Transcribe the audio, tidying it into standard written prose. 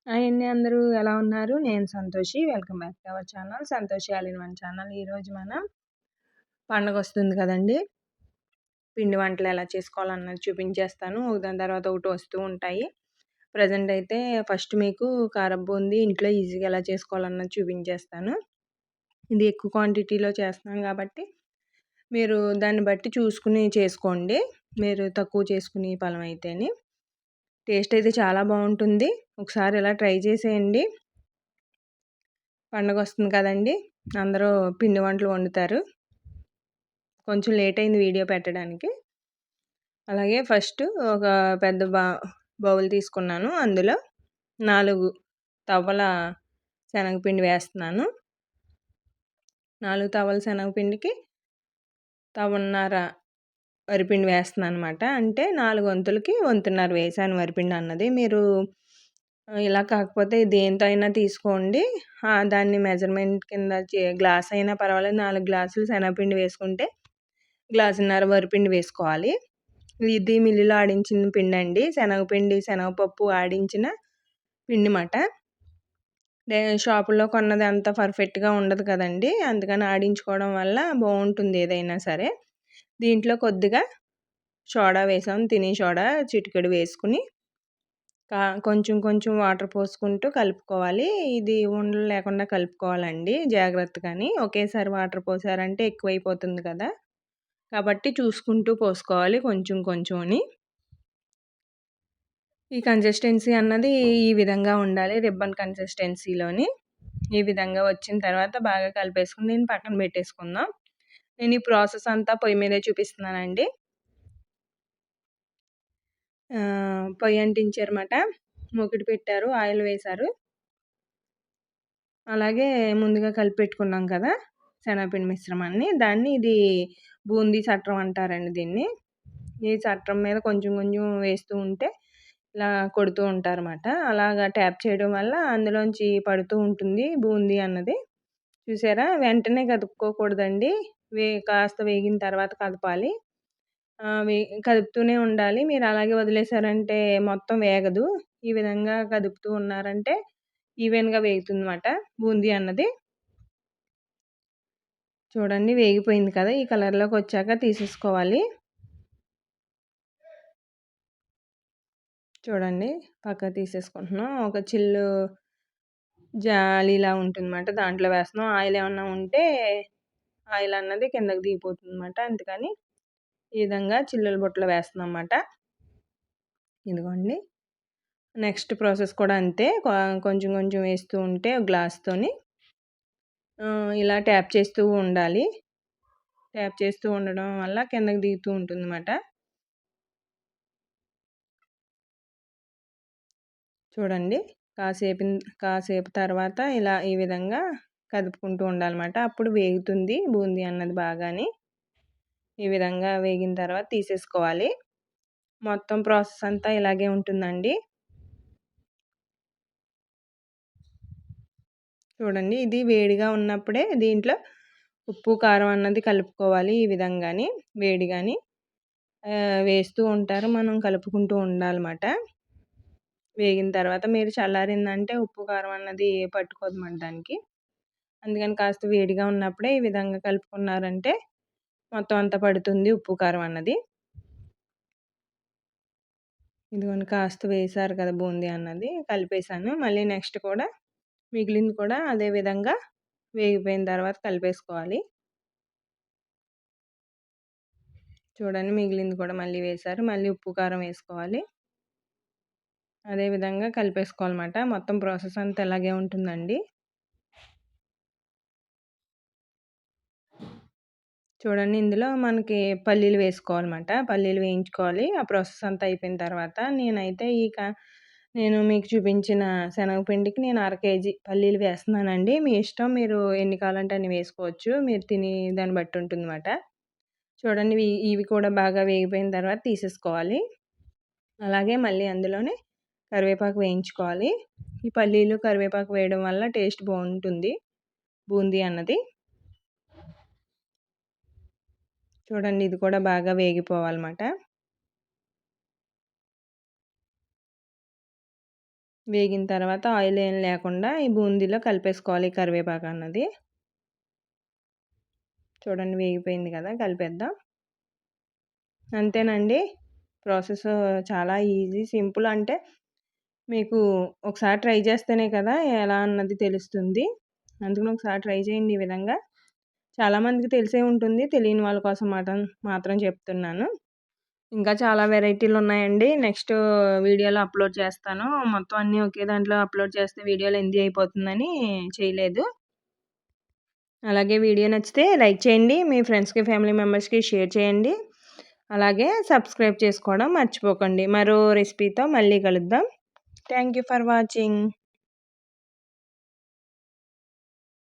Hi అండి. అందరూ ఎలా ఉన్నారు? నేను Santoshi. Welcome back to our channel Santoshi all in one channel. ఈరోజు మనం పండగొస్తుంది కదండీ! పిండి వంటలు ఎలా చేసుకోవాలన్నది చూపించేస్తాను. దాని తర్వాత ఒకటి వస్తూ ఉంటాయి. ప్రెజెంట్ అయితే ఫస్ట్ మీకు కారపు బూందీ ఇంట్లో ఈజీగా ఎలా చేసుకోవాలన్నది చూపించేస్తాను. ఇది ఎక్కువ క్వాంటిటీలో చేస్తున్నాం కాబట్టి మీరు దాన్ని బట్టి చూసుకుని చేసుకోండి. మీరు తక్కువ చేసుకునే పలం అయితేని. టేస్ట్ అయితే చాలా బావుంటుంది. ఒకసారి ఇలా ట్రై చేసేయండి. పండగొస్తుంది కదండీ! అందరూ పిండి వంటలు వండుతారు. కొంచెం లేట్ అయింది వీడియో పెట్టడానికి. అలాగే ఫస్ట్ ఒక పెద్ద బౌల్ తీసుకున్నాను. అందులో 4 తవ్వల శనగపిండి వేస్తున్నాను. 4 తవ్వల శనగపిండికి తవున్నర వరిపిండి వేస్తున్నాననమాట. అంటే 4 వంతులకి వంతున్నర వేశాను వరిపిండి అన్నది. మీరు ఇలా కాకపోతే దేనితో అయినా తీసుకోండి. దాన్ని మెజర్‌మెంట్ కింద గ్లాస్ అయినా పర్వాలేదు. 4 గ్లాసులు శనగపిండి వేసుకుంటే గ్లాసున్నర వరిపిండి వేసుకోవాలి. ఇది మిల్లులో ఆడించిన పిండండి. శనగపిండి, శనగపప్పు ఆడించిన పిండి మాట. షాపుల్లో కొన్నది అంత పర్ఫెక్ట్‌గా ఉండదు కదండీ! అందుకని ఆడించుకోవడం వల్ల బావుంటుంది ఏదైనా సరే. దీంట్లో కొద్దిగా సోడా వేసాం. తినే సోడా చిటికెడు వేసుకుని కొంచెం కొంచెం వాటర్ పోసుకుంటూ కలుపుకోవాలి. ఇది ఉండలు లేకుండా కలుపుకోవాలండి జాగ్రత్తగాని. ఒకేసారి వాటర్ పోసారంటే ఎక్కువైపోతుంది కదా! కాబట్టి చూసుకుంటూ పోసుకోవాలి కొంచెం కొంచెం అని. ఈ కన్సిస్టెన్సీ అన్నది ఈ విధంగా ఉండాలి. రిబ్బన్ కన్సిస్టెన్సీలోని. ఈ విధంగా వచ్చిన తర్వాత బాగా కలిపేసుకొని దీన్ని పక్కన పెట్టేసుకుందాం. నేను ఈ ప్రాసెస్ అంతా పొయ్యి మీదే చూపిస్తున్నానండి. పొయ్యి అంటించారన్నమాట. మూకుడు పెట్టారు. ఆయిల్ వేశారు. అలాగే ముందుగా కలిపి పెట్టుకున్నాం కదా! శనగపిండి మిశ్రమాన్ని. ఇది బూందీ చట్రం అంటారండి దీన్ని. ఈ చట్రం మీద కొంచెం కొంచెం వేస్తూ ఉంటే ఇలా కొడుతూ ఉంటారన్నమాట. అలాగా ట్యాప్ చేయడం వల్ల అందులోంచి పడుతూ ఉంటుంది బూందీ అన్నది. చూసారా? వెంటనే కదుపుకోకూడదండి. కాస్త వేగిన తర్వాత కదపాలి. వే కదుపుతూనే ఉండాలి. మీరు అలాగే వదిలేసారంటే మొత్తం వేగదు. ఈ విధంగా కదుపుతూ ఉన్నారంటే ఈవెన్‌గా వేగుతుందన్నమాట బూందీ అన్నది. చూడండి వేగిపోయింది కదా! ఈ కలర్‌లోకి వచ్చాక తీసేసుకోవాలి. చూడండి పక్కకు తీసేసుకుంటున్నాం. ఒక చిల్లు జాలీలా ఉంటుందన్నమాట. దాంట్లో వేస్తున్నాం. ఆయిల్ ఏమన్నా ఉంటే ఆయిల్ అన్నది కిందకి దిగిపోతుందన్నమాట. అందుకని ఈ విధంగా చిల్లుల బుట్టలో వేస్తున్నామన్నమాట. ఇదిగోండి. నెక్స్ట్ ప్రాసెస్ కూడా అంతే. కొంచెం కొంచెం వేస్తూ ఉంటే గ్లాస్‌తోని ఇలా ట్యాప్ చేస్తూ ఉండాలి. ట్యాప్ చేస్తూ ఉండడం వల్ల కిందకి దిగుతూ ఉంటుందన్నమాట. చూడండి కాసేపు తర్వాత ఇలా ఈ విధంగా కదుపుకుంటూ ఉండాలన్నమాట. అప్పుడు వేగుతుంది బూందీ అన్నది బాగాని. ఈ విధంగా వేగిన తర్వాత తీసేసుకోవాలి. మొత్తం ప్రాసెస్ అంతా ఇలాగే ఉంటుందండి. చూడండి ఇది వేడిగా ఉన్నప్పుడే దీంట్లో ఉప్పు, కారం అన్నది కలుపుకోవాలి. ఈ విధంగాని వేడిగాని వేస్తూ ఉంటారు. మనం కలుపుకుంటూ ఉండాలన్నమాట. వేగిన తర్వాత మీరు చల్లారిందంటే ఉప్పు, కారం అన్నది పట్టుకోదన్నమాట దానికి. అందుకని కాస్త వేడిగా ఉన్నప్పుడే ఈ విధంగా కలుపుకున్నారంటే మొత్తం అంతా పడుతుంది ఉప్పు, కారం అన్నది. ఇదిగోండి కాస్త వేశారు కదా బూందీ అన్నది కలిపేసాను. మళ్ళీ నెక్స్ట్ కూడా మిగిలింది కూడా అదే విధంగా వేగిపోయిన తర్వాత కలిపేసుకోవాలి. చూడండి మిగిలింది కూడా మళ్ళీ వేశారు. మళ్ళీ ఉప్పు, కారం వేసుకోవాలి. అదే విధంగా కలిపేసుకోవాలన్నమాట. మొత్తం ప్రాసెస్ అంతా ఇలాగే ఉంటుందండి. చూడండి ఇందులో మనకి పల్లీలు వేసుకోవాలన్నమాట. పల్లీలు వేయించుకోవాలి. ఆ ప్రాసెస్ అంతా అయిపోయిన తర్వాత నేనైతే నేను మీకు చూపించిన శనగపిండికి నేను అర కేజీ పల్లీలు వేస్తున్నానండి. మీ ఇష్టం మీరు ఎన్ని కావాలంటే అన్ని వేసుకోవచ్చు. మీరు తినే దాన్ని బట్టి ఉంటుందన్నమాట. చూడండి ఇవి కూడా బాగా వేగిపోయిన తర్వాత తీసేసుకోవాలి. అలాగే మళ్ళీ అందులోనే కరివేపాకు వేయించుకోవాలి. ఈ పల్లీలు, కరివేపాకు వేయడం వల్ల టేస్ట్ బావుంటుంది బూందీ అన్నది. చూడండి ఇది కూడా బాగా వేగిపోవాలన్నమాట. వేగిన తర్వాత ఆయిల్ ఏం లేకుండా ఈ బూందీలో కలిపేసుకోవాలి కరివేపాకు అన్నది. చూడండి వేగిపోయింది కదా! కలిపేద్దాం. అంతేనండి. ప్రాసెస్ చాలా ఈజీ, సింపుల్. అంటే మీకు ఒకసారి ట్రై చేస్తేనే కదా ఎలా అన్నది తెలుస్తుంది. అందుకని ఒకసారి ట్రై చేయండి ఈ విధంగా. చాలామందికి తెలిసే ఉంటుంది. తెలియని వాళ్ళ కోసం మాత్రం చెప్తున్నాను. ఇంకా చాలా వెరైటీలున్నాయండి. నెక్స్ట్ వీడియోలో అప్లోడ్ చేస్తాను. మొత్తం అన్నీ ఒకే దాంట్లో అప్లోడ్ చేస్తే వీడియో లెంతీ అయిపోతుందని చేయలేదు. అలాగే వీడియో నచ్చితే లైక్ చేయండి. మీ ఫ్రెండ్స్‌కి, ఫ్యామిలీ మెంబర్స్‌కి షేర్ చేయండి. అలాగే సబ్స్క్రైబ్ చేసుకోవడం మర్చిపోకండి. మరో రెసిపీతో మళ్ళీ కలుద్దాం. Thank you for watching.